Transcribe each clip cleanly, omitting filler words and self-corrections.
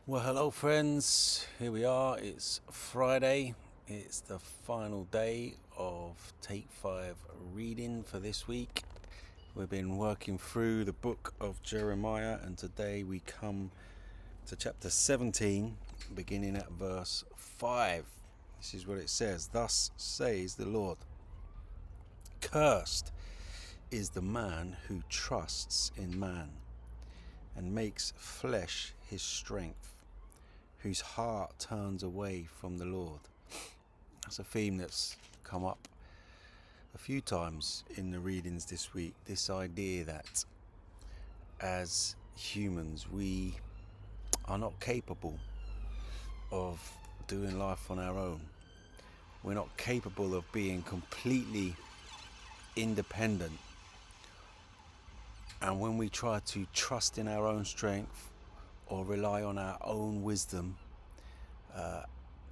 Well, hello, friends. Here we are. It's Friday. It's the final day of Take 5 reading for this week. We've been working through the book of Jeremiah, and today we come to chapter 17, beginning at verse 5. This is what it says. Thus says the Lord, cursed is the man who trusts in man and makes flesh his strength, whose heart turns away from the Lord. That's a theme that's come up a few times in the readings this week. This idea that as humans we are not capable of doing life on our own. We're not capable of being completely independent. And when we try to trust in our own strength or rely on our own wisdom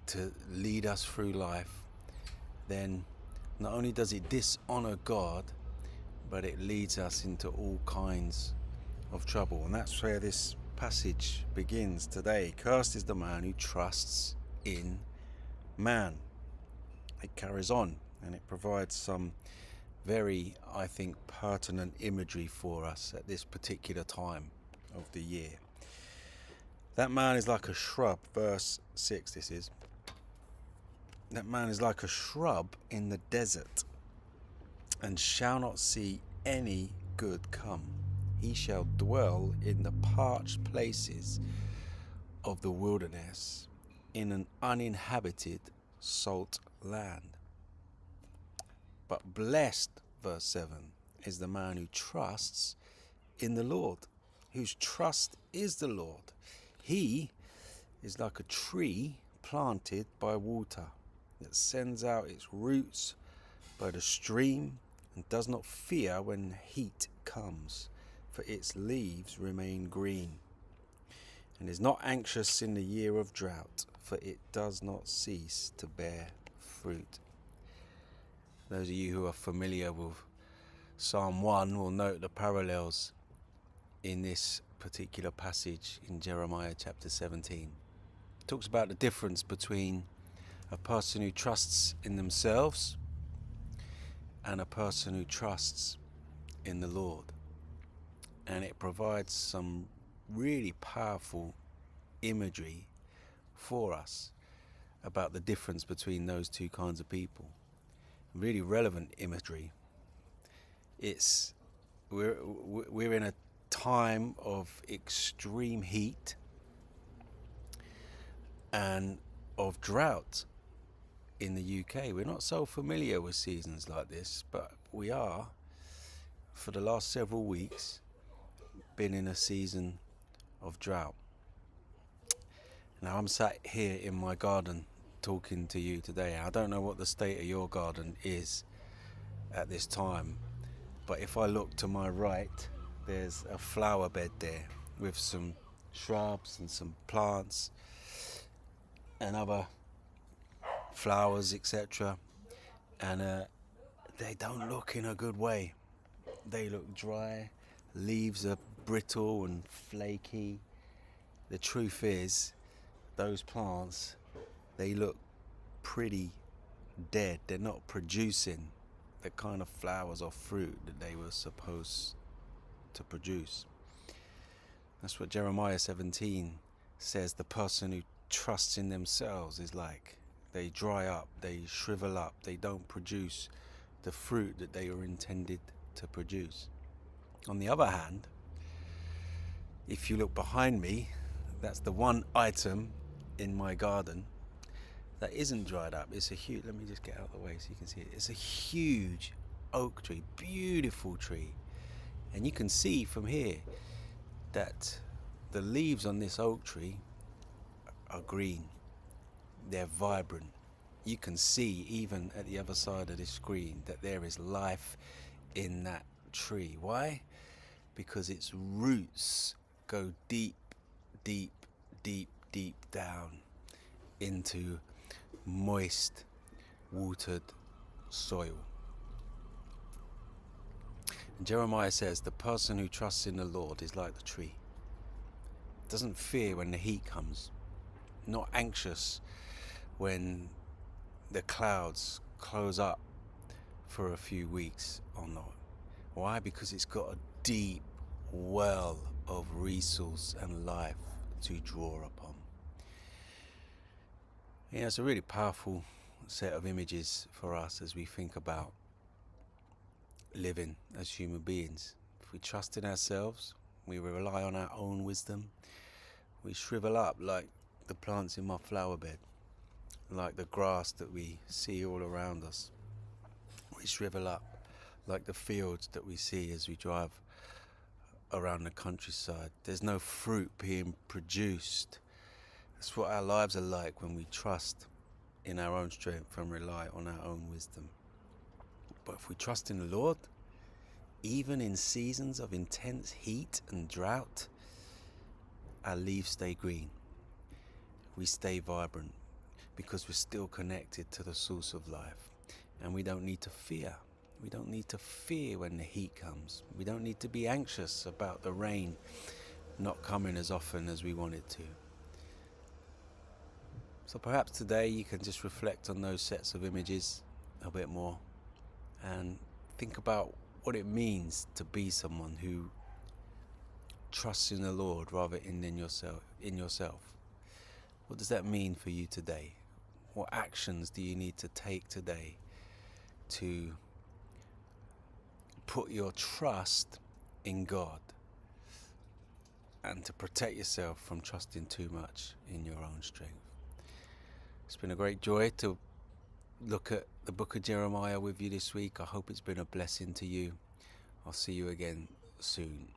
to lead us through life, then not only does it dishonor God, but it leads us into all kinds of trouble. And that's where this passage begins today. Cursed is the man who trusts in man. It carries on and it provides some very, I think, pertinent imagery for us at this particular time of the year. That man is like a shrub, verse 6 this is. That man is like a shrub in the desert, and shall not see any good come. He shall dwell in the parched places of the wilderness, in an uninhabited salt land. But blessed, verse 7, is the man who trusts in the Lord, whose trust is the Lord. He is like a tree planted by water, that sends out its roots by the stream, and does not fear when heat comes, for its leaves remain green, and is not anxious in the year of drought, for it does not cease to bear fruit. Those of you who are familiar with Psalm 1 will note the parallels in this particular passage in Jeremiah chapter 17. It talks about the difference between a person who trusts in themselves and a person who trusts in the Lord. And it provides some really powerful imagery for us about the difference between those two kinds of people. Really relevant imagery. We're in a time of extreme heat and of drought in the UK. We're not so familiar with seasons like this, but we are, for the last several weeks, been in a season of drought. Now I'm sat here in my garden talking to you today. I don't know what the state of your garden is at this time, but if I look to my right, there's a flower bed there with some shrubs and some plants and other flowers, etc. And they don't look in a good way. They look dry, leaves are brittle and flaky. The truth is, those plants, they look pretty dead. They're not producing the kind of flowers or fruit that they were supposed to produce. That's what Jeremiah 17 says the person who trusts in themselves is like. They dry up, they shrivel up, they don't produce the fruit that they were intended to produce. On the other hand, if you look behind me, that's the one item in my garden that isn't dried up. It's a huge, let me just get out of the way so you can see it. It's a huge oak tree, beautiful tree. And you can see from here that the leaves on this oak tree are green. They're vibrant. You can see even at the other side of the screen that there is life in that tree. Why? Because its roots go deep, deep, deep, deep down into moist, watered soil. And Jeremiah says the person who trusts in the Lord is like the tree. doesn't fear when the heat comes, not anxious when the clouds close up for a few weeks or not. Why? Because it's got a deep well of resource and life to draw upon. It's a really powerful set of images for us as we think about living as human beings. If we trust in ourselves, we rely on our own wisdom, we shrivel up like the plants in my flower bed, like the grass that we see all around us. We shrivel up like the fields that we see as we drive around the countryside. There's no fruit being produced. That's what our lives are like when we trust in our own strength and rely on our own wisdom. But if we trust in the Lord, even in seasons of intense heat and drought, our leaves stay green. We stay vibrant because we're still connected to the source of life. And we don't need to fear. We don't need to fear when the heat comes. We don't need to be anxious about the rain not coming as often as we want it to. So perhaps today you can just reflect on those sets of images a bit more and think about what it means to be someone who trusts in the Lord rather than yourself. What does that mean for you today? What actions do you need to take today to put your trust in God and to protect yourself from trusting too much in your own strength? It's been a great joy to look at the book of Jeremiah with you this week. I hope it's been a blessing to you. I'll see you again soon.